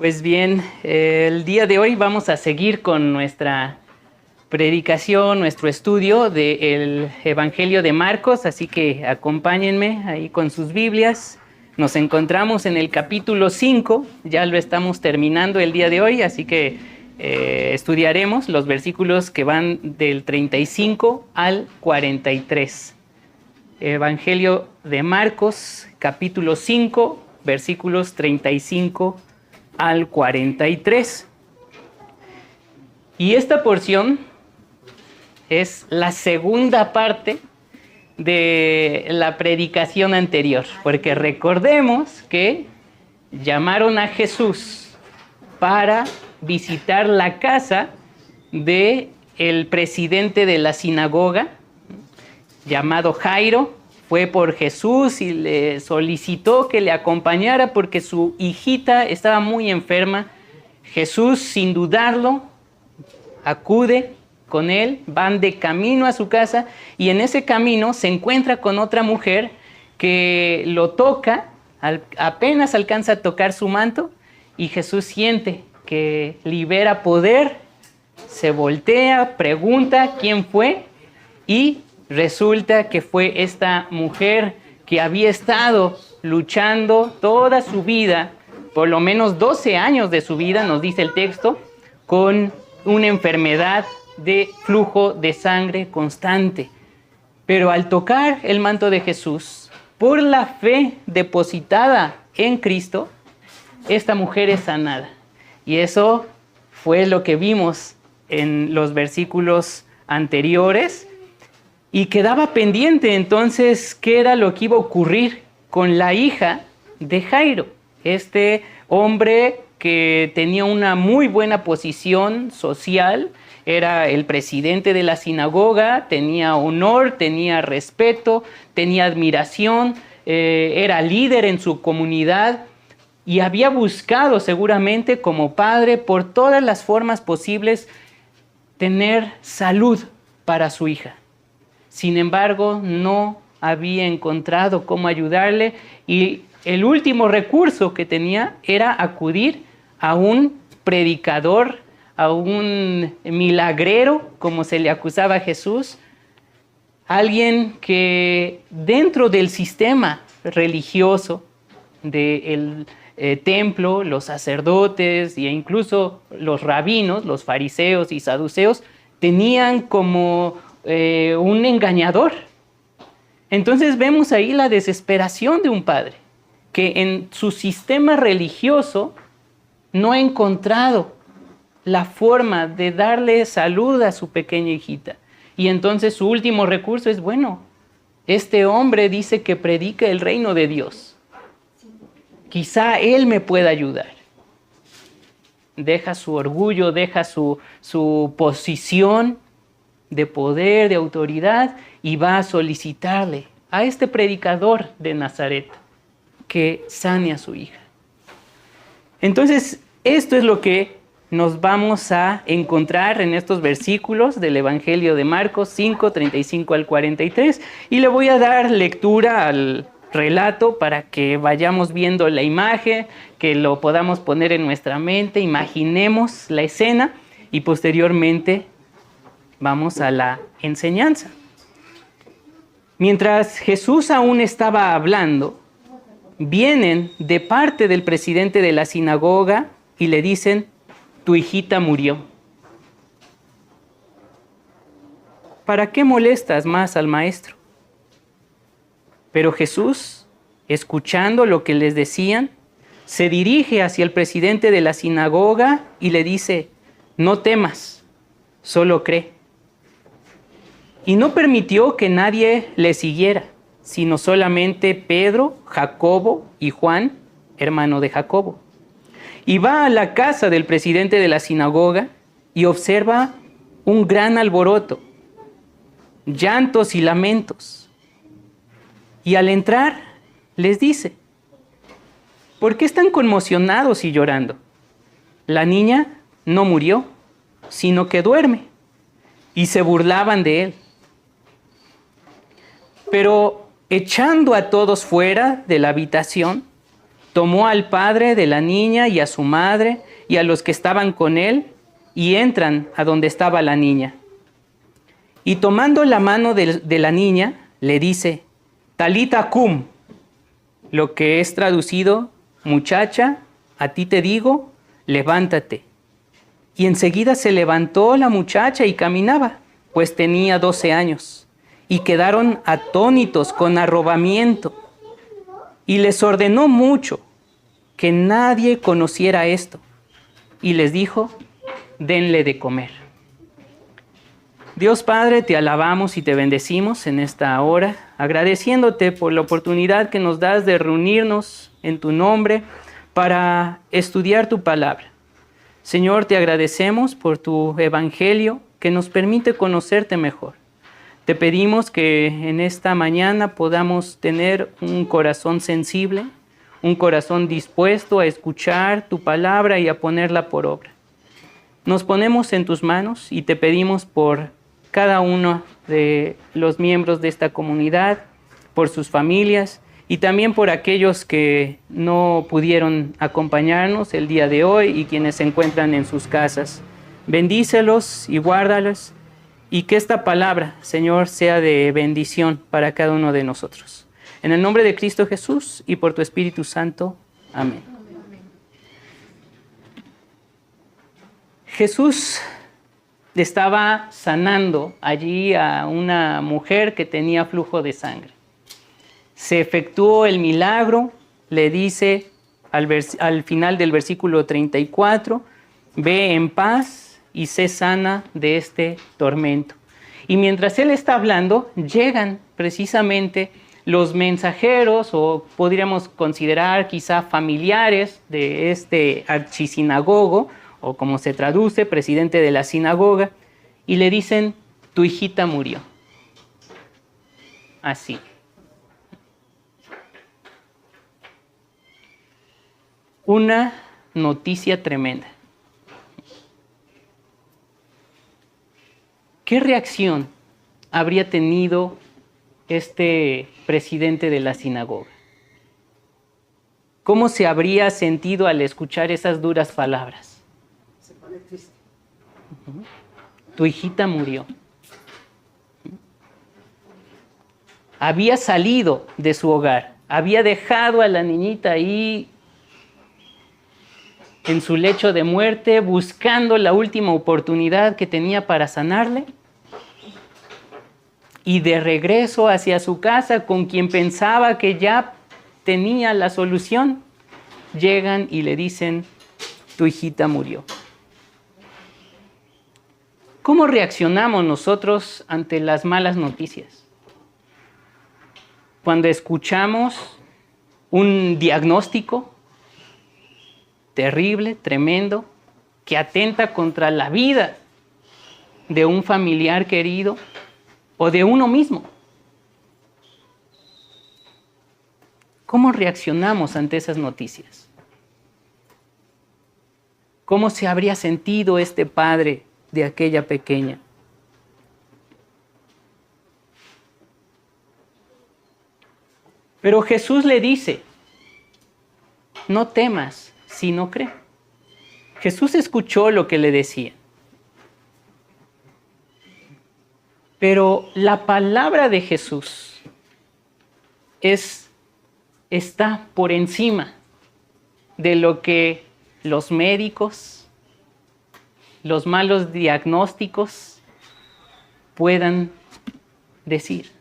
Pues bien, el día de hoy vamos a seguir con nuestra predicación, nuestro estudio del Evangelio de Marcos, así que acompáñenme ahí con sus Biblias. Nos encontramos en el capítulo 5, ya lo estamos terminando el día de hoy, así que estudiaremos los versículos que van del 35 al 43. Evangelio de Marcos, capítulo 5, versículos 35 al 43. Y esta porción es la segunda parte de la predicación anterior, porque recordemos que llamaron a Jesús para visitar la casa de el presidente de la sinagoga, llamado Jairo. Fue por Jesús y le solicitó que le acompañara porque su hijita estaba muy enferma. Jesús, sin dudarlo, acude con él, van de camino a su casa y en ese camino se encuentra con otra mujer que lo toca, apenas alcanza a tocar su manto y Jesús siente que libera poder, se voltea, pregunta quién fue y resulta que fue esta mujer que había estado luchando toda su vida, por lo menos 12 años de su vida, nos dice el texto, con una enfermedad de flujo de sangre constante. Pero al tocar el manto de Jesús, por la fe depositada en Cristo, esta mujer es sanada. Y eso fue lo que vimos en los versículos anteriores. Y quedaba pendiente entonces qué era lo que iba a ocurrir con la hija de Jairo, este hombre que tenía una muy buena posición social, era el presidente de la sinagoga, tenía honor, tenía respeto, tenía admiración, era líder en su comunidad y había buscado seguramente como padre por todas las formas posibles tener salud para su hija. Sin embargo, no había encontrado cómo ayudarle y el último recurso que tenía era acudir a un predicador, a un milagrero, como se le acusaba a Jesús, alguien que dentro del sistema religioso del templo, los sacerdotes e incluso los rabinos, los fariseos y saduceos, tenían como un engañador. Entonces vemos ahí la desesperación de un padre que en su sistema religioso no ha encontrado la forma de darle salud a su pequeña hijita. Y entonces su último recurso es, bueno, este hombre dice que predica el reino de Dios. Quizá él me pueda ayudar. Deja su orgullo, deja su posición de poder, de autoridad, y va a solicitarle a este predicador de Nazaret que sane a su hija. Entonces, esto es lo que nos vamos a encontrar en estos versículos del Evangelio de Marcos 5, 35 al 43, y le voy a dar lectura al relato para que vayamos viendo la imagen, que lo podamos poner en nuestra mente, imaginemos la escena y posteriormente vamos a la enseñanza. Mientras Jesús aún estaba hablando, vienen de parte del presidente de la sinagoga y le dicen, tu hijita murió. ¿Para qué molestas más al maestro? Pero Jesús, escuchando lo que les decían, se dirige hacia el presidente de la sinagoga y le dice, no temas, solo cree. Y no permitió que nadie le siguiera, sino solamente Pedro, Jacobo y Juan, hermano de Jacobo. Y va a la casa del presidente de la sinagoga y observa un gran alboroto, llantos y lamentos. Y al entrar les dice, ¿por qué están conmocionados y llorando? La niña no murió, sino que duerme. Y se burlaban de él. Pero echando a todos fuera de la habitación, tomó al padre de la niña y a su madre y a los que estaban con él y entran a donde estaba la niña. Y tomando la mano de la niña, le dice, Talita cum, lo que es traducido, muchacha, a ti te digo, levántate. Y enseguida se levantó la muchacha y caminaba, pues tenía 12 años. Y quedaron atónitos con arrobamiento. Y les ordenó mucho que nadie conociera esto. Y les dijo, denle de comer. Dios Padre, te alabamos y te bendecimos en esta hora, agradeciéndote por la oportunidad que nos das de reunirnos en tu nombre para estudiar tu palabra. Señor, te agradecemos por tu evangelio que nos permite conocerte mejor. Te pedimos que en esta mañana podamos tener un corazón sensible, un corazón dispuesto a escuchar tu palabra y a ponerla por obra. Nos ponemos en tus manos y te pedimos por cada uno de los miembros de esta comunidad, por sus familias y también por aquellos que no pudieron acompañarnos el día de hoy y quienes se encuentran en sus casas. Bendícelos y guárdalos y que esta palabra, Señor, sea de bendición para cada uno de nosotros. En el nombre de Cristo Jesús y por tu Espíritu Santo. Amén. Jesús estaba sanando allí a una mujer que tenía flujo de sangre. Se efectuó el milagro, le dice al final del versículo 34, ve en paz y sé sana de este tormento. Y mientras él está hablando, llegan precisamente los mensajeros, o podríamos considerar quizá familiares de este archisinagogo, o como se traduce, presidente de la sinagoga, y le dicen, tu hijita murió. Así. Una noticia tremenda. ¿Qué reacción habría tenido este presidente de la sinagoga? ¿Cómo se habría sentido al escuchar esas duras palabras? Se pone triste. Tu hijita murió. Había salido de su hogar, había dejado a la niñita ahí en su lecho de muerte, buscando la última oportunidad que tenía para sanarle. Y de regreso hacia su casa, con quien pensaba que ya tenía la solución, llegan y le dicen, tu hijita murió. ¿Cómo reaccionamos nosotros ante las malas noticias? Cuando escuchamos un diagnóstico terrible, tremendo, que atenta contra la vida de un familiar querido o de uno mismo. ¿Cómo reaccionamos ante esas noticias? ¿Cómo se habría sentido este padre de aquella pequeña? Pero Jesús le dice, no temas, sino cree. Jesús escuchó lo que le decían. Pero la palabra de Jesús está por encima de lo que los médicos, los malos diagnósticos puedan decir.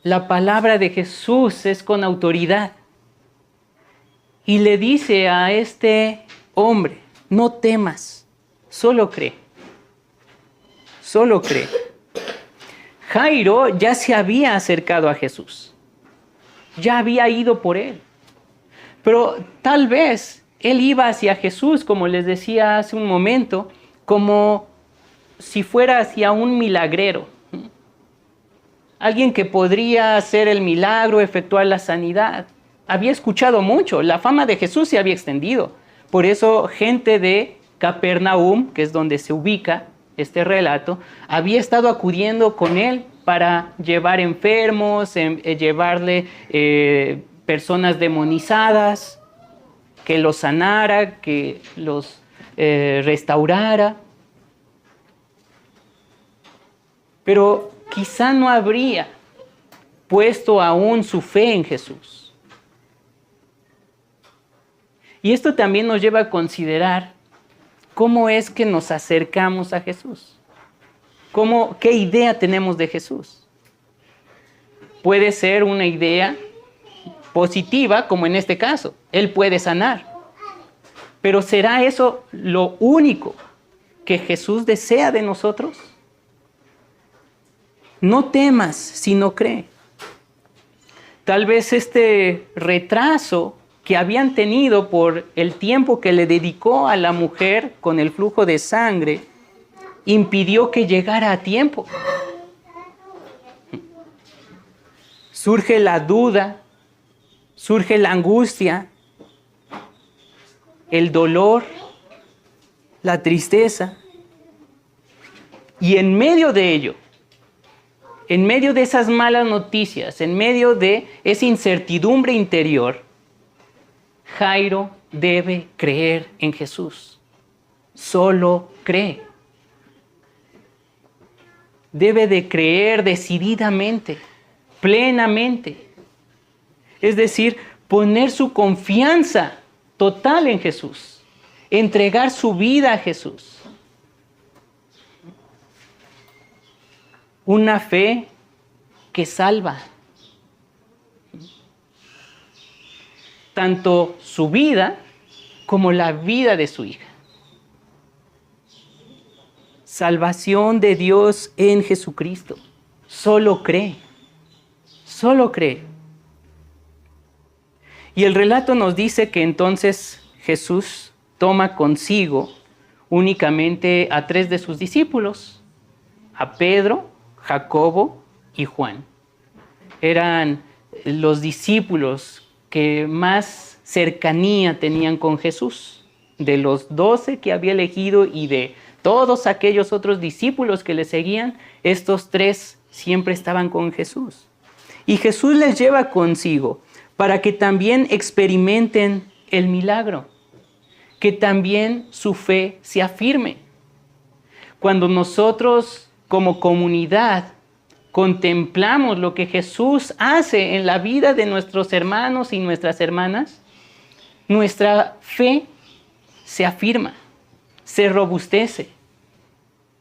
La palabra de Jesús es con autoridad. Y le dice a este hombre, no temas, solo cree. Solo cree. Jairo ya se había acercado a Jesús. Ya había ido por él. Pero tal vez él iba hacia Jesús, como les decía hace un momento, como si fuera hacia un milagrero. Alguien que podría hacer el milagro, efectuar la sanidad. Había escuchado mucho, la fama de Jesús se había extendido. Por eso gente de Capernaum, que es donde se ubica este relato, había estado acudiendo con él para llevar enfermos, llevarle personas demonizadas, que los sanara, que los restaurara. Pero quizá no habría puesto aún su fe en Jesús. Y esto también nos lleva a considerar cómo es que nos acercamos a Jesús. ¿Qué idea tenemos de Jesús? Puede ser una idea positiva, como en este caso. Él puede sanar. Pero ¿será eso lo único que Jesús desea de nosotros? No temas, sino cree. Tal vez este retraso que habían tenido por el tiempo que le dedicó a la mujer con el flujo de sangre impidió que llegara a tiempo. Surge la duda, surge la angustia, el dolor, la tristeza. Y en medio de ello, en medio de esas malas noticias, en medio de esa incertidumbre interior, Jairo debe creer en Jesús. Solo cree. Debe de creer decididamente, plenamente. Es decir, poner su confianza total en Jesús. Entregar su vida a Jesús. Una fe que salva. Tanto su vida como la vida de su hija. Salvación de Dios en Jesucristo. Solo cree. Solo cree. Y el relato nos dice que entonces Jesús toma consigo únicamente a 3 de sus discípulos, a Pedro, Jacobo y Juan. Eran los discípulos que más cercanía tenían con Jesús, de los 12 que había elegido y de todos aquellos otros discípulos que le seguían, estos 3 siempre estaban con Jesús. Y Jesús les lleva consigo para que también experimenten el milagro, que también su fe se afirme. Cuando nosotros como comunidad contemplamos lo que Jesús hace en la vida de nuestros hermanos y nuestras hermanas, nuestra fe se afirma, se robustece.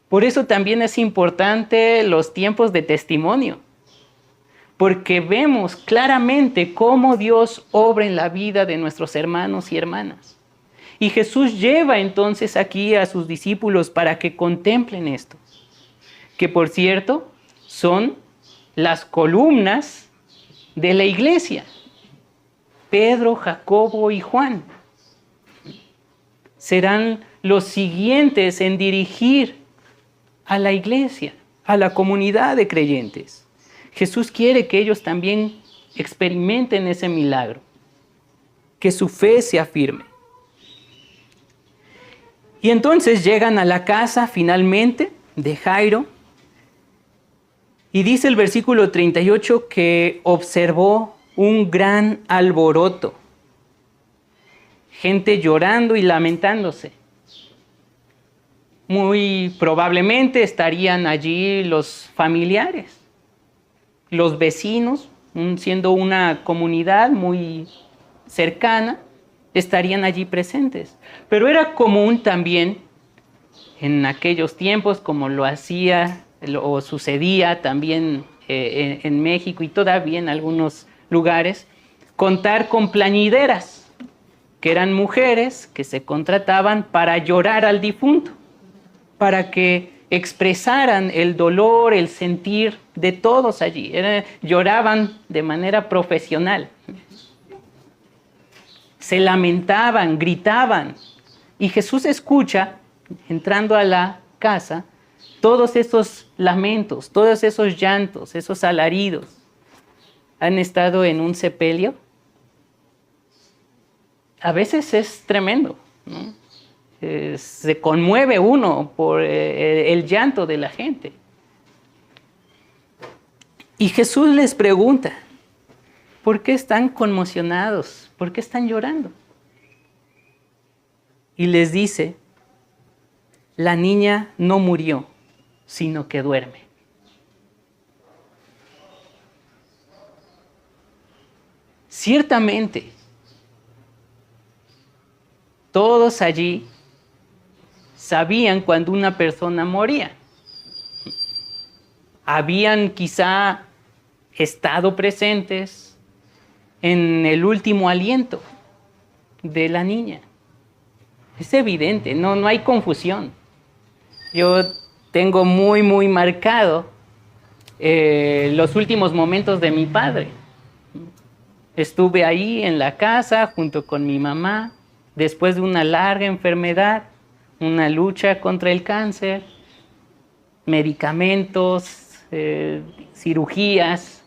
Por eso también es importante los tiempos de testimonio, porque vemos claramente cómo Dios obra en la vida de nuestros hermanos y hermanas. Y Jesús lleva entonces aquí a sus discípulos para que contemplen esto, que por cierto son las columnas de la iglesia. Pedro, Jacobo y Juan serán los siguientes en dirigir a la iglesia, a la comunidad de creyentes. Jesús quiere que ellos también experimenten ese milagro, que su fe se afirme. Y entonces llegan a la casa finalmente de Jairo. Y dice el versículo 38 que observó un gran alboroto. Gente llorando y lamentándose. Muy probablemente estarían allí los familiares, los vecinos, siendo una comunidad muy cercana, estarían allí presentes. Pero era común también en aquellos tiempos, como lo hacía o sucedía también en México y todavía en algunos lugares, contar con plañideras, que eran mujeres que se contrataban para llorar al difunto, para que expresaran el dolor, el sentir de todos allí. Lloraban de manera profesional. Se lamentaban, gritaban. Y Jesús escucha, entrando a la casa, todos esos lamentos, todos esos llantos, esos alaridos. ¿Han estado en un sepelio? A veces es tremendo, ¿no? Se conmueve uno por el llanto de la gente. Y Jesús les pregunta, ¿por qué están conmocionados? ¿Por qué están llorando? Y les dice, la niña no murió, sino que duerme. Ciertamente, todos allí sabían cuando una persona moría. Habían quizá estado presentes en el último aliento de la niña. Es evidente, no hay confusión. Yo tengo muy marcado los últimos momentos de mi padre. Estuve ahí en la casa junto con mi mamá, después de una larga enfermedad, una lucha contra el cáncer, medicamentos, cirugías,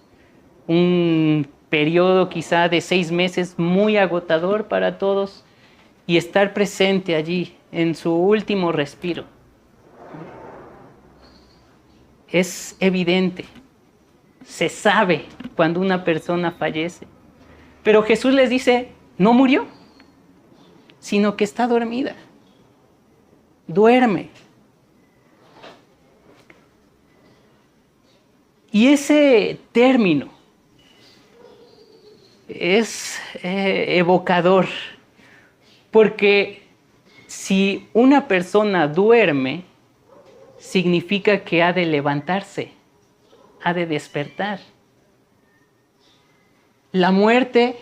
un periodo quizá de 6 meses muy agotador para todos, y estar presente allí en su último respiro. Es evidente, se sabe cuando una persona fallece. Pero Jesús les dice, no murió, sino que está dormida. Duerme. Y ese término es evocador, porque si una persona duerme, significa que ha de levantarse, ha de despertar. La muerte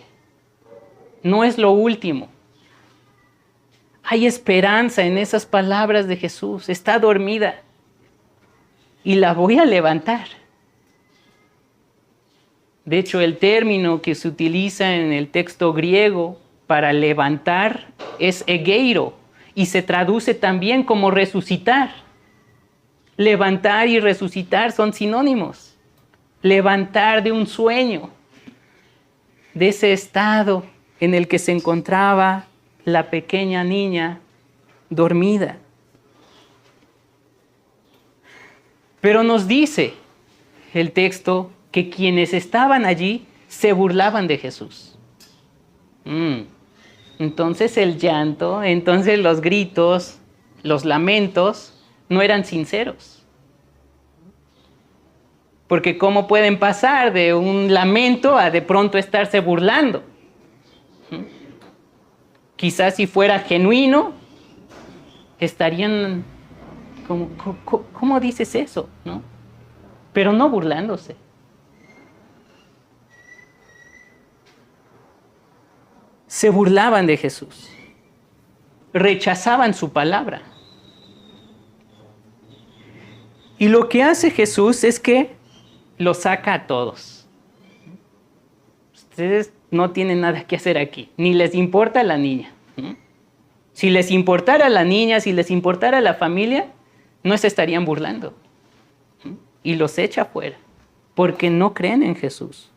no es lo último. Hay esperanza en esas palabras de Jesús. Está dormida y la voy a levantar. De hecho, el término que se utiliza en el texto griego para levantar es egeiro y se traduce también como resucitar. Levantar y resucitar son sinónimos. Levantar de un sueño, de ese estado en el que se encontraba la pequeña niña dormida. Pero nos dice el texto que quienes estaban allí se burlaban de Jesús. Entonces el llanto, entonces los gritos, los lamentos no eran sinceros. Porque ¿cómo pueden pasar de un lamento a de pronto estarse burlando? Quizás si fuera genuino, estarían como, ¿cómo dices eso? ¿No? Pero no burlándose. Se burlaban de Jesús. Rechazaban su palabra. Y lo que hace Jesús es que los saca a todos. Ustedes no tienen nada que hacer aquí, ni les importa la niña. Si les importara la niña, si les importara la familia, no se estarían burlando. Y los echa fuera, porque no creen en Jesús.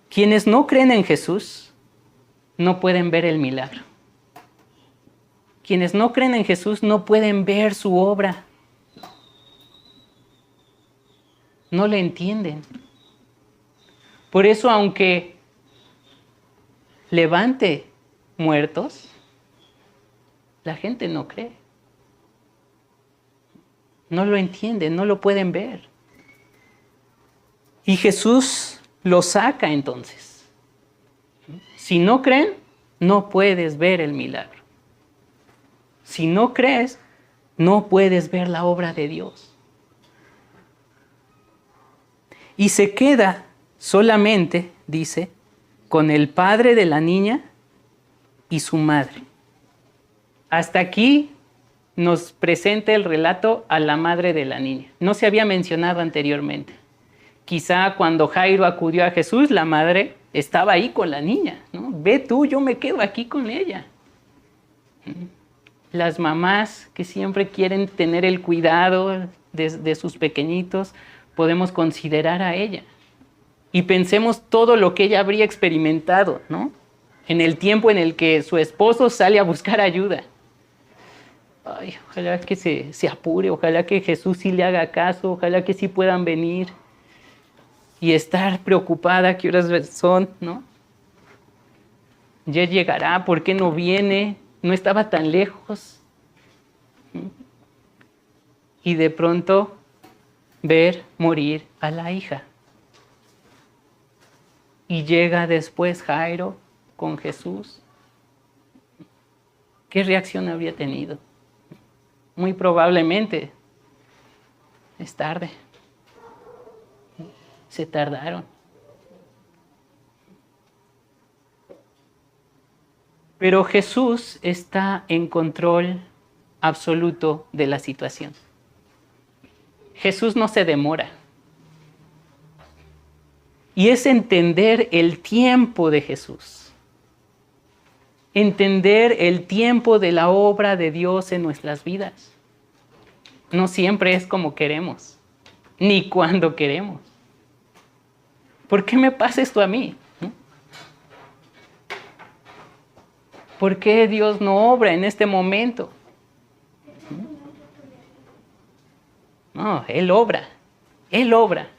Quienes no creen en Jesús no pueden ver el milagro. Quienes no creen en Jesús no pueden ver su obra. No le entienden. Por eso, aunque levante muertos, la gente no cree. No lo entienden, no lo pueden ver. Y Jesús lo saca entonces. Si no creen, no puedes ver el milagro. Si no crees, no puedes ver la obra de Dios. Y se queda solamente, dice, con el padre de la niña y su madre. Hasta aquí nos presenta el relato a la madre de la niña. No se había mencionado anteriormente. Quizá cuando Jairo acudió a Jesús, la madre estaba ahí con la niña, ¿no? Ve tú, yo me quedo aquí con ella. Las mamás que siempre quieren tener el cuidado de sus pequeñitos, podemos considerar a ella. Y pensemos todo lo que ella habría experimentado, ¿no? En el tiempo en el que su esposo sale a buscar ayuda. Ay, ojalá que se apure, ojalá que Jesús sí le haga caso, ojalá que sí puedan venir. y estar preocupada, ¿qué horas son, no? Ya llegará, ¿por qué no viene? No estaba tan lejos. Y de pronto ver morir a la hija. Y llega después Jairo con Jesús. ¿Qué reacción habría tenido? Muy probablemente es tarde. Se tardaron. Pero Jesús está en control absoluto de la situación. Jesús no se demora. Y es entender el tiempo de Jesús. Entender el tiempo de la obra de Dios en nuestras vidas. No siempre es como queremos, ni cuando queremos. ¿Por qué me pasa esto a mí? ¿Por qué Dios no obra en este momento? No, Él obra. Él obra.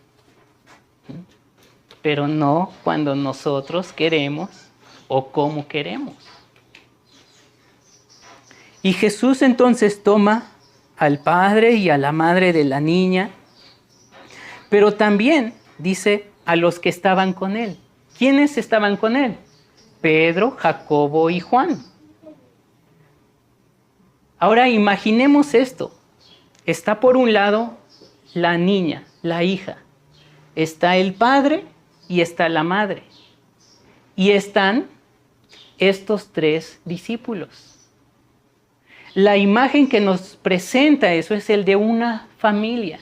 Pero no cuando nosotros queremos o como queremos. Y Jesús entonces toma al padre y a la madre de la niña, pero también dice a los que estaban con él. ¿Quiénes estaban con él? Pedro, Jacobo y Juan. Ahora imaginemos esto. Está por un lado la niña, la hija. Está el padre y está la madre. Y están estos tres discípulos. La imagen que nos presenta eso es el de una familia.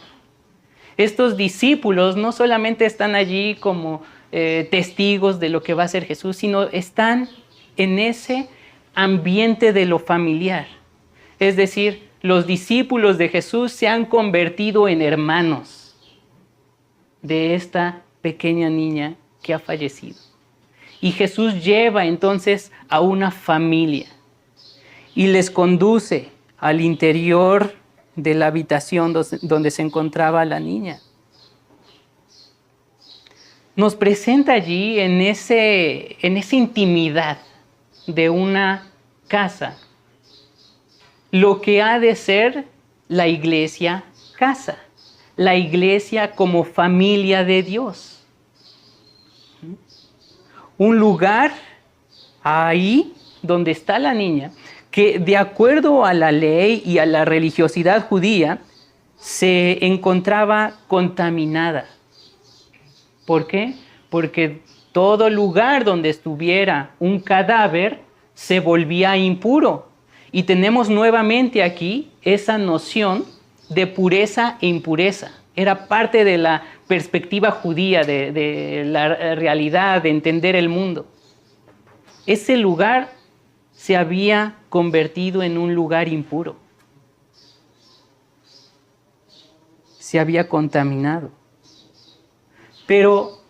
Estos discípulos no solamente están allí como testigos de lo que va a ser Jesús, sino están en ese ambiente de lo familiar. Es decir, los discípulos de Jesús se han convertido en hermanos de esta pequeña niña que ha fallecido. Y Jesús lleva entonces a una familia y les conduce al interior de la habitación donde se encontraba la niña. Nos presenta allí en esa intimidad de una casa lo que ha de ser la iglesia casa, la iglesia como familia de Dios. Un lugar ahí donde está la niña, que de acuerdo a la ley y a la religiosidad judía, se encontraba contaminada. ¿Por qué? Porque todo lugar donde estuviera un cadáver se volvía impuro. Y tenemos nuevamente aquí esa noción de pureza e impureza. Era parte de la perspectiva judía, de la realidad, de entender el mundo. Ese lugar se había convertido en un lugar impuro. Se había contaminado. Pero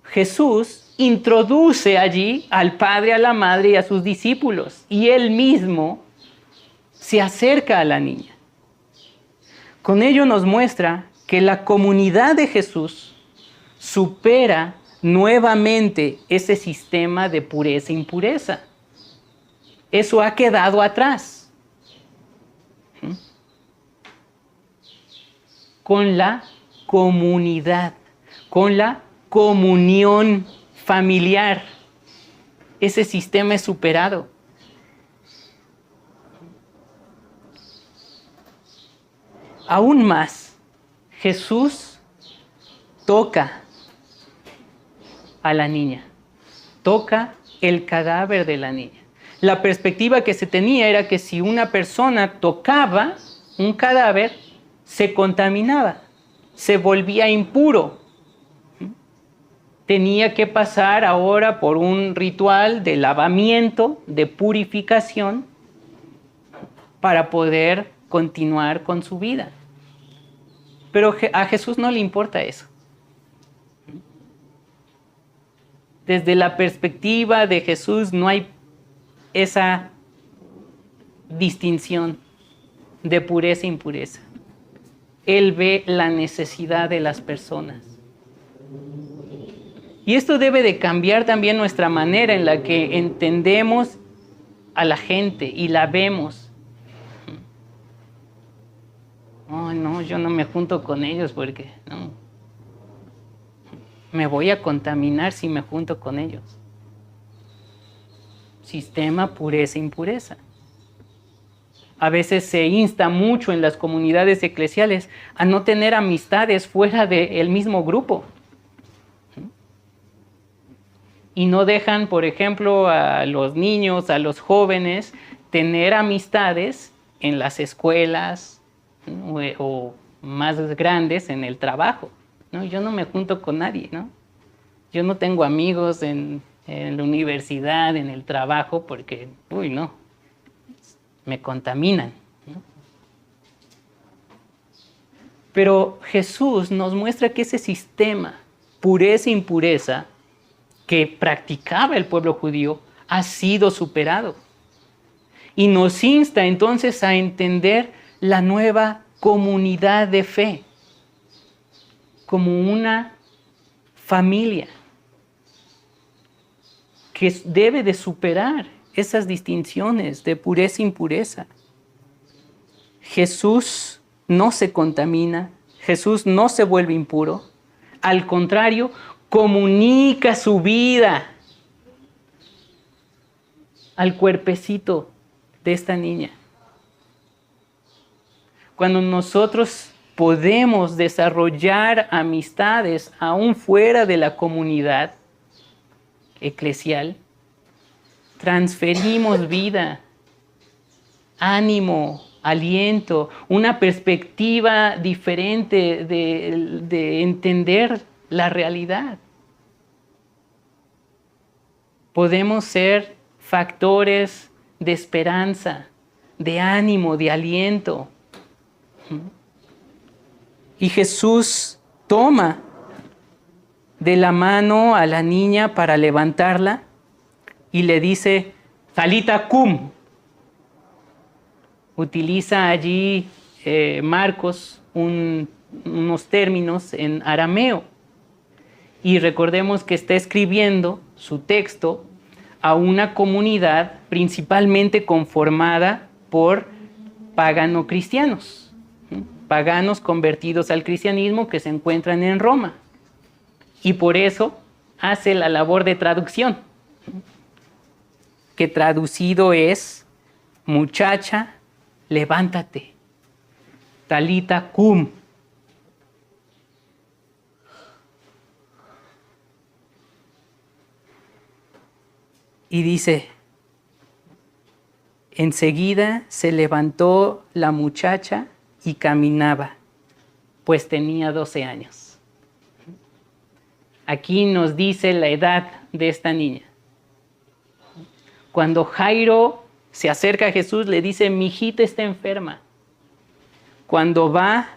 Jesús introduce allí al Padre, a la Madre y a sus discípulos. Y Él mismo se acerca a la niña. Con ello nos muestra que la comunidad de Jesús supera nuevamente ese sistema de pureza e impureza. Eso ha quedado atrás. Con la comunidad, con la comunión familiar. Ese sistema es superado. Aún más, Jesús toca a la niña, toca el cadáver de la niña. La perspectiva que se tenía era que si una persona tocaba un cadáver, se contaminaba, se volvía impuro. Tenía que pasar ahora por un ritual de lavamiento, de purificación, para poder continuar con su vida. Pero a Jesús no le importa eso. Desde la perspectiva de Jesús no hay esa distinción de pureza e impureza. Él ve la necesidad de las personas. Y esto debe de cambiar también nuestra manera en la que entendemos a la gente y la vemos. Oh, no, yo no me junto con ellos porque no, me voy a contaminar si me junto con ellos. Sistema pureza, impureza. A veces se insta mucho en las comunidades eclesiales a no tener amistades fuera del mismo grupo. Y no dejan, por ejemplo, a los niños, a los jóvenes, tener amistades en las escuelas, ¿no? O más grandes en el trabajo, ¿no? Yo no me junto con nadie, ¿no? Yo no tengo amigos en la universidad, en el trabajo, porque, uy, no, me contaminan, ¿no? Pero Jesús nos muestra que ese sistema, pureza e impureza, que practicaba el pueblo judío, ha sido superado. Y nos insta entonces a entender la nueva comunidad de fe como una familia que debe de superar esas distinciones de pureza e impureza. Jesús no se contamina, Jesús no se vuelve impuro, al contrario, comunica su vida al cuerpecito de esta niña. Cuando nosotros podemos desarrollar amistades aún fuera de la comunidad eclesial, transferimos vida, ánimo, aliento, una perspectiva diferente de entender la realidad. Podemos ser factores de esperanza, de ánimo, de aliento. Y Jesús toma de la mano a la niña para levantarla y le dice, Talita cum. Utiliza allí Marcos unos términos en arameo. Y recordemos que está escribiendo su texto a una comunidad principalmente conformada por pagano-cristianos, paganos convertidos al cristianismo que se encuentran en Roma. Y por eso hace la labor de traducción, que traducido es, muchacha, levántate, Talita cum. Y dice, enseguida se levantó la muchacha y caminaba, pues tenía 12 años. Aquí nos dice la edad de esta niña. Cuando Jairo se acerca a Jesús, le dice, mi hijita está enferma. Cuando va,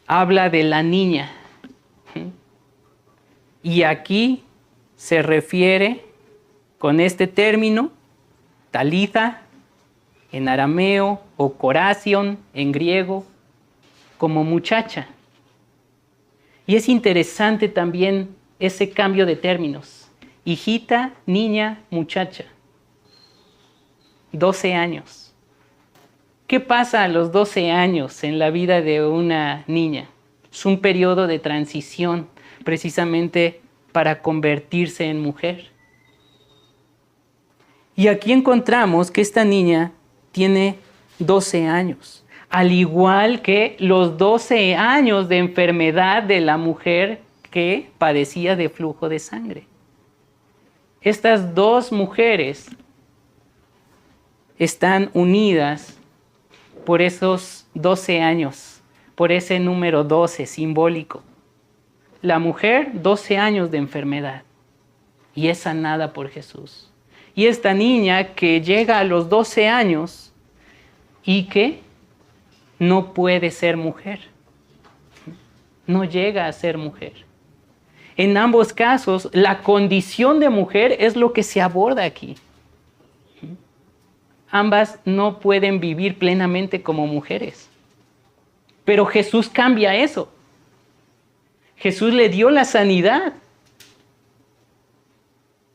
habla de la niña. Y aquí se refiere con este término, Talitha, en arameo, o coración, en griego, como muchacha. Y es interesante también ese cambio de términos. Hijita, niña, muchacha. 12 años. ¿Qué pasa a los 12 años en la vida de una niña? Es un periodo de transición, precisamente para convertirse en mujer. Y aquí encontramos que esta niña tiene 12 años, al igual que los 12 años de enfermedad de la mujer que padecía de flujo de sangre. Estas dos mujeres están unidas por esos 12 años, por ese número 12 simbólico. La mujer, 12 años de enfermedad, y es sanada por Jesús. Y esta niña que llega a los 12 años y que no puede ser mujer, no llega a ser mujer. En ambos casos, la condición de mujer es lo que se aborda aquí. Ambas no pueden vivir plenamente como mujeres. Pero Jesús cambia eso. Jesús le dio la sanidad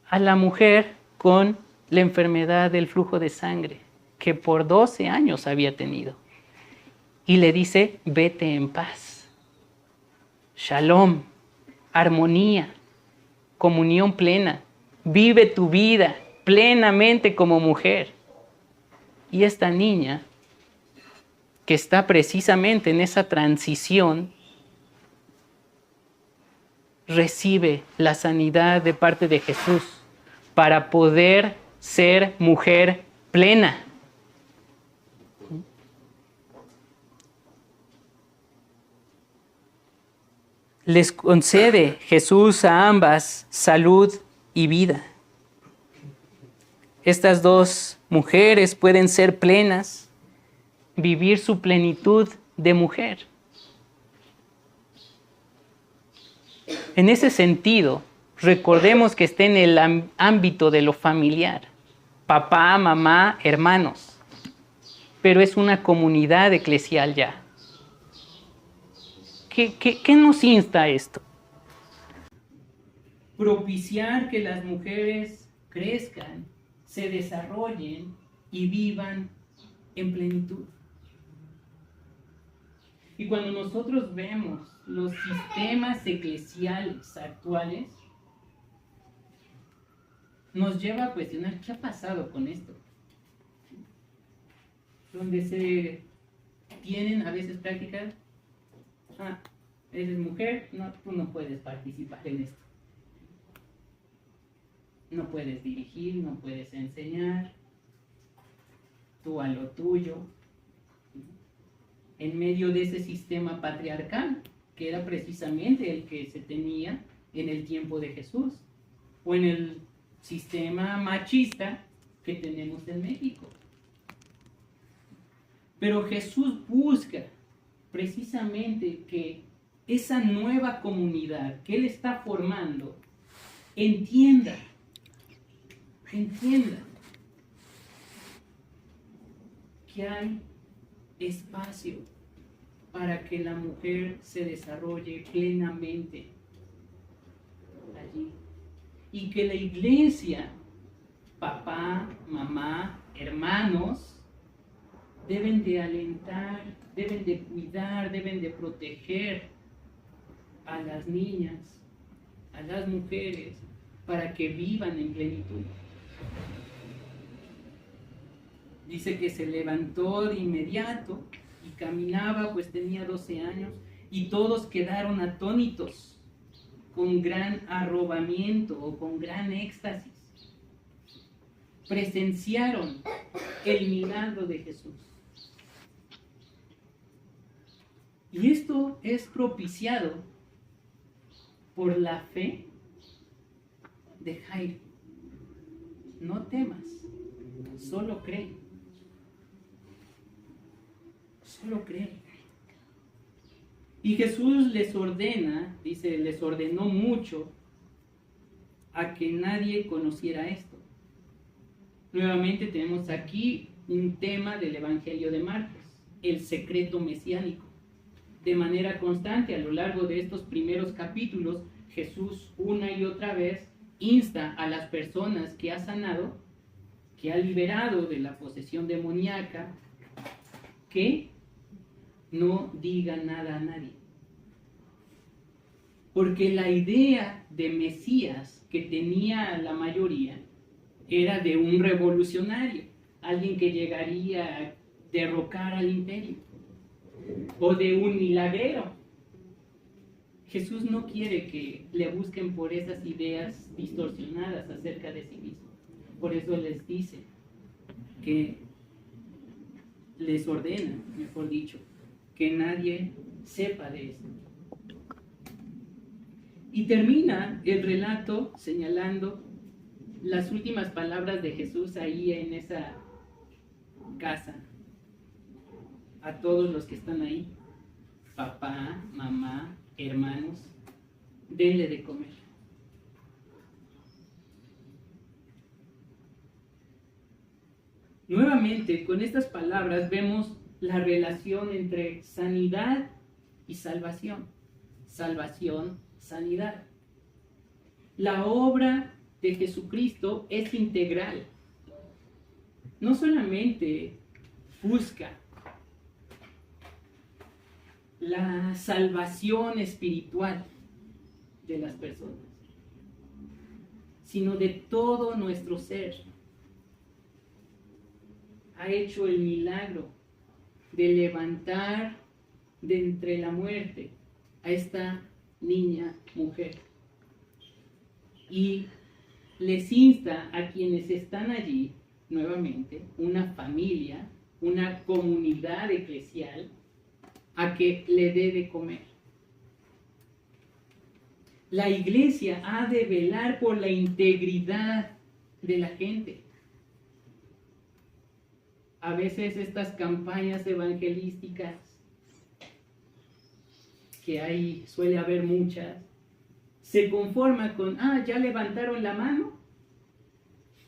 a la mujer con la enfermedad del flujo de sangre que por 12 años había tenido. Y le dice, vete en paz. Shalom, armonía, comunión plena. Vive tu vida plenamente como mujer. Y esta niña, que está precisamente en esa transición, recibe la sanidad de parte de Jesús para poder ser mujer plena. Les concede Jesús a ambas salud y vida. Estas dos mujeres pueden ser plenas, vivir su plenitud de mujer. En ese sentido, recordemos que está en el ámbito de lo familiar. Papá, mamá, hermanos. Pero es una comunidad eclesial ya. ¿Qué nos insta esto? Propiciar que las mujeres crezcan, se desarrollen y vivan en plenitud. Y cuando nosotros vemos los sistemas eclesiales actuales, nos lleva a cuestionar qué ha pasado con esto. Donde se tienen a veces prácticas, eres mujer, no, tú no puedes participar en esto. No puedes dirigir, no puedes enseñar, tú a lo tuyo. En medio de ese sistema patriarcal, que era precisamente el que se tenía en el tiempo de Jesús, o en el sistema machista que tenemos en México. Pero Jesús busca precisamente que esa nueva comunidad que Él está formando entienda que hay espacio para que la mujer se desarrolle plenamente allí. Y que la iglesia, papá, mamá, hermanos, deben de alentar, deben de cuidar, deben de proteger a las niñas, a las mujeres, para que vivan en plenitud. Dice que se levantó de inmediato y caminaba, pues tenía 12 años, y todos quedaron atónitos, con gran arrobamiento o con gran éxtasis. Presenciaron el milagro de Jesús. Y esto es propiciado por la fe de Jairo. No temas, solo cree. Solo cree. Y Jesús les ordena, dice, les ordenó mucho a que nadie conociera esto. Nuevamente tenemos aquí un tema del Evangelio de Marcos, el secreto mesiánico. De manera constante, a lo largo de estos primeros capítulos, Jesús una y otra vez insta a las personas que ha sanado, que ha liberado de la posesión demoníaca, que no diga nada a nadie. Porque la idea de Mesías que tenía la mayoría era de un revolucionario, alguien que llegaría a derrocar al imperio, o de un milagrero. Jesús no quiere que le busquen por esas ideas distorsionadas acerca de sí mismo. Por eso les dice que les ordena, mejor dicho, que nadie sepa de esto. Y termina el relato señalando las últimas palabras de Jesús ahí en esa casa. A todos los que están ahí, papá, mamá, hermanos, denle de comer. Nuevamente, con estas palabras vemos la relación entre sanidad y salvación. salvación, sanidad. La obra de Jesucristo es integral. No solamente busca la salvación espiritual de las personas, sino de todo nuestro ser. Ha hecho el milagro de levantar de entre la muerte a esta niña mujer. Y les insta a quienes están allí, nuevamente, una familia, una comunidad eclesial, a que le dé de comer. La iglesia ha de velar por la integridad de la gente. A veces estas campañas evangelísticas, que suele haber muchas, se conforman con, ya levantaron la mano,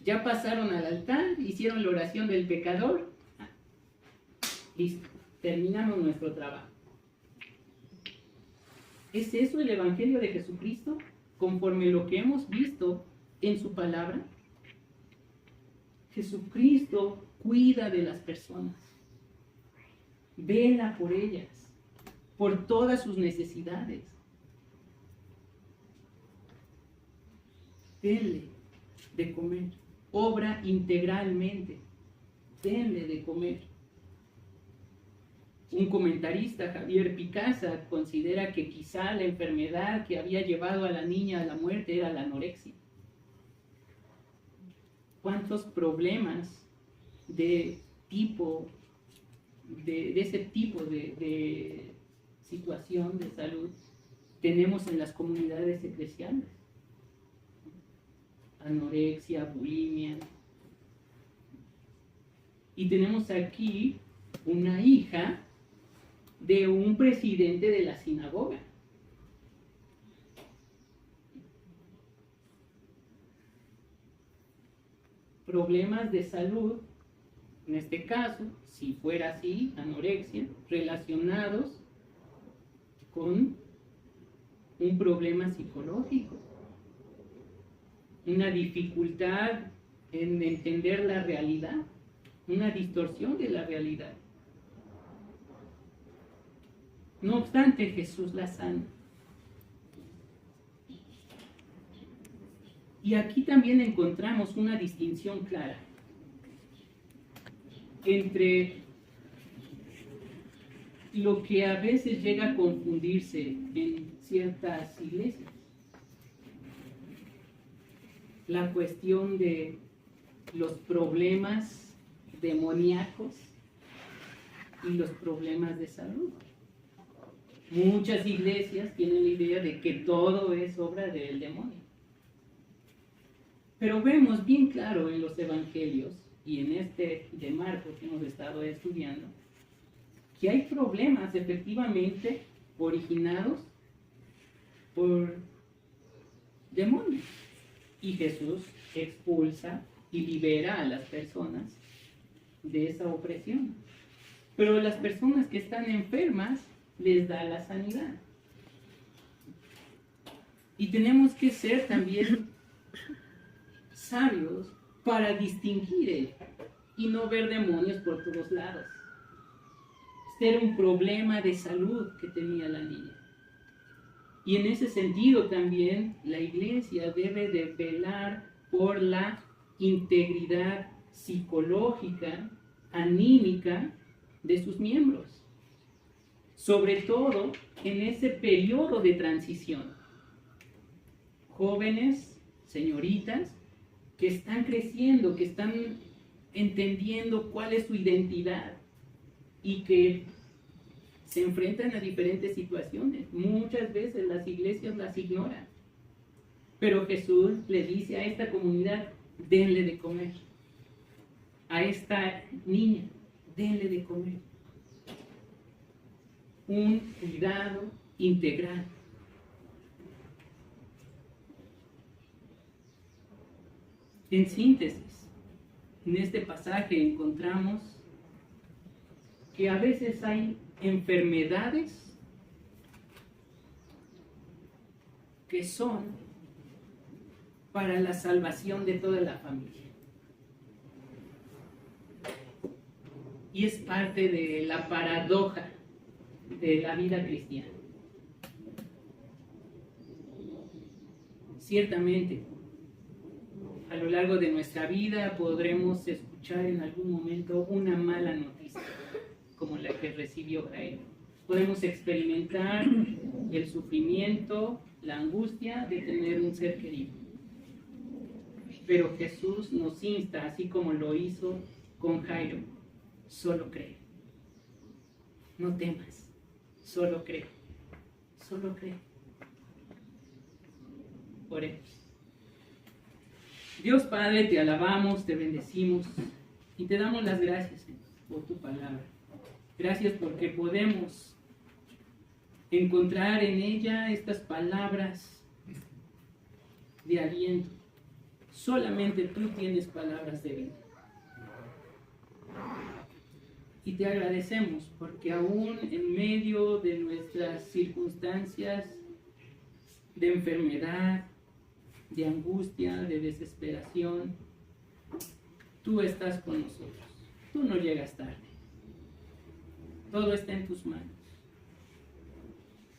ya pasaron al altar, hicieron la oración del pecador, listo, terminamos nuestro trabajo. ¿Es eso el Evangelio de Jesucristo, conforme lo que hemos visto en su palabra? Jesucristo cuida de las personas, vela por ellas, por todas sus necesidades. Denle de comer, obra integralmente, denle de comer. Un comentarista, Javier Picasa, considera que quizá la enfermedad que había llevado a la niña a la muerte era la anorexia. ¿Cuántos problemas de ese tipo de situación de salud tenemos en las comunidades eclesiales? Anorexia, bulimia. Y tenemos aquí una hija de un presidente de la sinagoga. Problemas de salud, en este caso, si fuera así, anorexia, relacionados con un problema psicológico, una dificultad en entender la realidad, una distorsión de la realidad. No obstante, Jesús la sana. Y aquí también encontramos una distinción clara entre lo que a veces llega a confundirse en ciertas iglesias. La cuestión de los problemas demoníacos y los problemas de salud. Muchas iglesias tienen la idea de que todo es obra del demonio. Pero vemos bien claro en los evangelios y en este de Marcos que hemos estado estudiando, que hay problemas efectivamente originados por demonios. Y Jesús expulsa y libera a las personas de esa opresión. Pero las personas que están enfermas les da la sanidad. Y tenemos que ser también sabios para distinguir y no ver demonios por todos lados. Este era un problema de salud que tenía la niña. Y en ese sentido también la iglesia debe de velar por la integridad psicológica, anímica de sus miembros. Sobre todo en ese periodo de transición. Jóvenes, señoritas, que están creciendo, que están entendiendo cuál es su identidad y que se enfrentan a diferentes situaciones. Muchas veces las iglesias las ignoran. Pero Jesús le dice a esta comunidad, denle de comer. A esta niña, denle de comer. Un cuidado integral. En síntesis, en este pasaje encontramos que a veces hay enfermedades que son para la salvación de toda la familia. Y es parte de la paradoja de la vida cristiana. Ciertamente, a lo largo de nuestra vida podremos escuchar en algún momento una mala noticia, como la que recibió Jairo. Podemos experimentar el sufrimiento, la angustia de tener un ser querido. Pero Jesús nos insta, así como lo hizo con Jairo: solo cree. No temas, solo cree. Solo cree. Oremos. Dios Padre, te alabamos, te bendecimos y te damos las gracias, Señor, por tu palabra. Gracias porque podemos encontrar en ella estas palabras de aliento. Solamente tú tienes palabras de vida. Y te agradecemos porque aún en medio de nuestras circunstancias de enfermedad, de angustia, de desesperación, tú estás con nosotros. Tú no llegas tarde. Todo está en tus manos.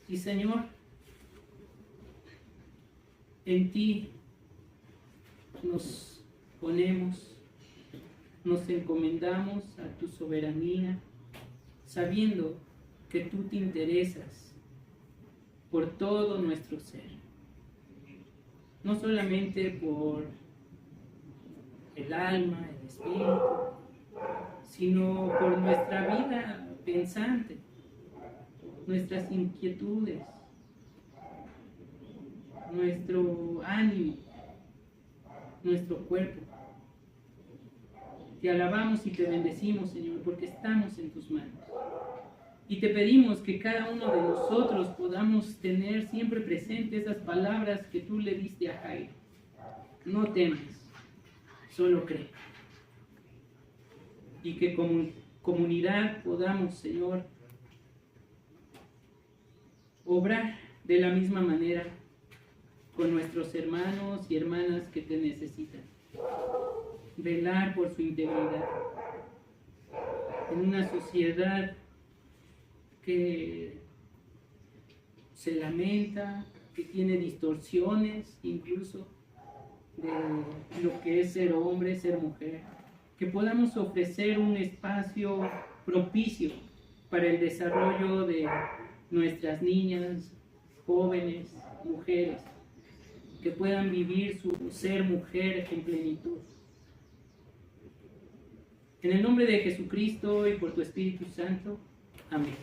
Y Señor, en ti nos ponemos, nos encomendamos a tu soberanía, sabiendo que tú te interesas por todo nuestro ser. No solamente por el alma, el espíritu, sino por nuestra vida pensante, nuestras inquietudes, nuestro ánimo, nuestro cuerpo. Te alabamos y te bendecimos, Señor, porque estamos en tus manos. Y te pedimos que cada uno de nosotros podamos tener siempre presente esas palabras que tú le diste a Jairo. No temas, solo cree. Y que como comunidad podamos, Señor, obrar de la misma manera con nuestros hermanos y hermanas que te necesitan. Velar por su integridad. En una sociedad que se lamenta, que tiene distorsiones incluso de lo que es ser hombre, ser mujer, que podamos ofrecer un espacio propicio para el desarrollo de nuestras niñas, jóvenes, mujeres, que puedan vivir su ser mujer en plenitud. En el nombre de Jesucristo y por tu Espíritu Santo. Amén.